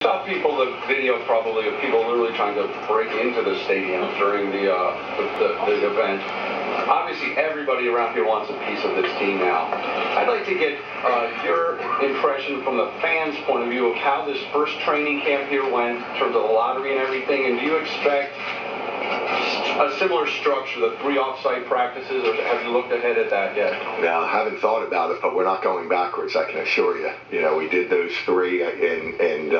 Saw people, the video probably of people literally trying to break into the stadium during the event. Obviously, everybody around here wants a piece of this team now. I'd like to get your impression from the fans' point of view of how this first training camp here went in terms of the lottery and everything, and do you expect a similar structure, the 3 off-site practices, or have you looked ahead at that yet? No, I haven't thought about it, but we're not going backwards, I can assure you. You know, we did those 3, and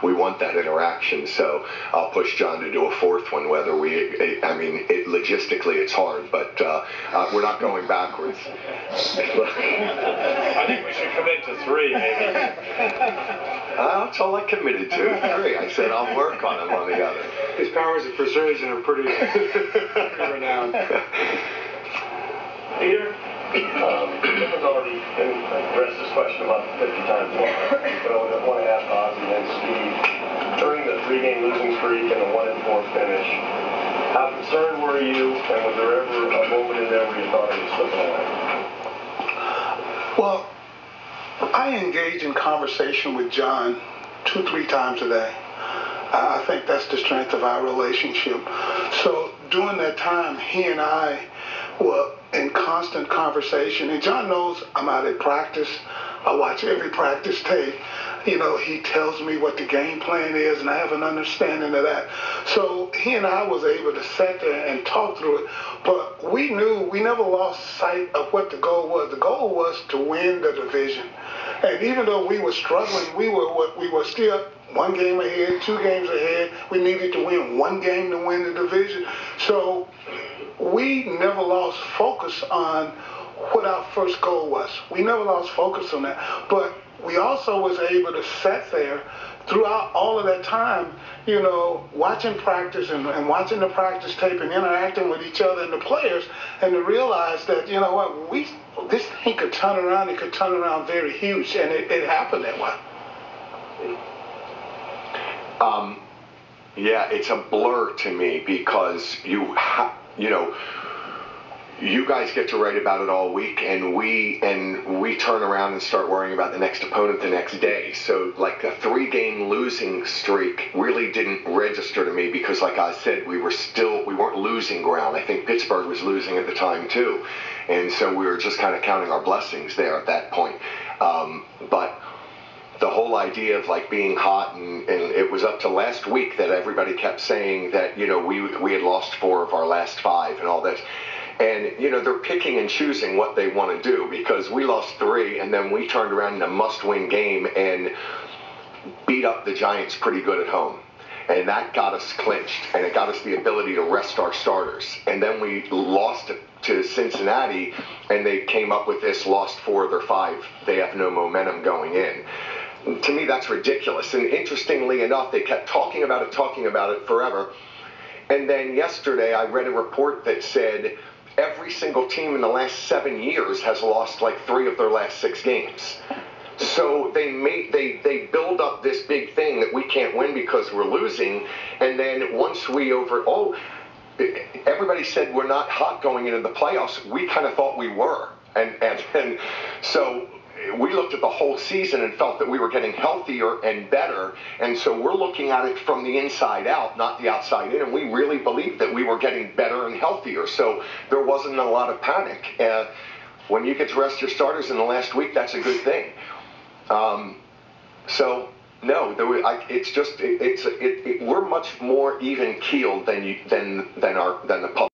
we want that interaction, so I'll push John to do a 4th one, whether logistically it's hard, but we're not going backwards. I think we should commit to 3, maybe. That's all I committed to, 3. I said I'll work on them on the other. His powers of persuasion are pretty renowned. Peter, has already been addressed this question about 50 times more, but I want to ask Ozzie and Steve, during the 3-game losing streak and the 1-4 finish, how concerned were you, and was there ever a moment in there where you thought it was slipping away? Well, I engage in conversation with John 2-3 times a day. I think that's the strength of our relationship. So during that time, he and I were in constant conversation. And John knows I'm out at practice. I watch every practice tape. You know, he tells me what the game plan is, and I have an understanding of that. So he and I was able to sit there and talk through it. But we knew, we never lost sight of what the goal was. The goal was to win the division. And even though we were struggling, we were still 1 game ahead, 2 games ahead. We needed to win 1 game to win the division. So we never lost focus on what our first goal was. We never lost focus on that. But we also was able to sit there throughout all of that time, you know, watching practice and watching the practice tape and interacting with each other and the players, and to realize that, you know what, this thing could turn around. It could turn around very huge, and it happened that way. Yeah, it's a blur to me because you guys get to write about it all week, and we turn around and start worrying about the next opponent the next day. So like a 3-game losing streak really didn't register to me because, like I said, we weren't losing ground. I think Pittsburgh was losing at the time too, and so we were just kind of counting our blessings there at that point. But the whole idea of like being hot, and it was up to last week that everybody kept saying that, you know, we had lost 4 of our last 5 and all this. And, you know, they're picking and choosing what they want to do, because we lost 3 and then we turned around in a must-win game and beat up the Giants pretty good at home. And that got us clinched, and it got us the ability to rest our starters. And then we lost to Cincinnati, and they came up with this, lost 4 of their 5. They have no momentum going in. To me, that's ridiculous. And interestingly enough, they kept talking about it forever. And then yesterday, I read a report that said every single team in the last 7 years has lost like 3 of their last 6 games. So they build up this big thing that we can't win because we're losing, and then once everybody said we're not hot going into the playoffs. We kind of thought we were, and so we looked at the whole season and felt that we were getting healthier and better, and so we're looking at it from the inside out, not the outside in, and we really believed that we were getting better and healthier, so there wasn't a lot of panic. When you get to rest your starters in the last week, that's a good thing. So no, we're much more even keeled than the public.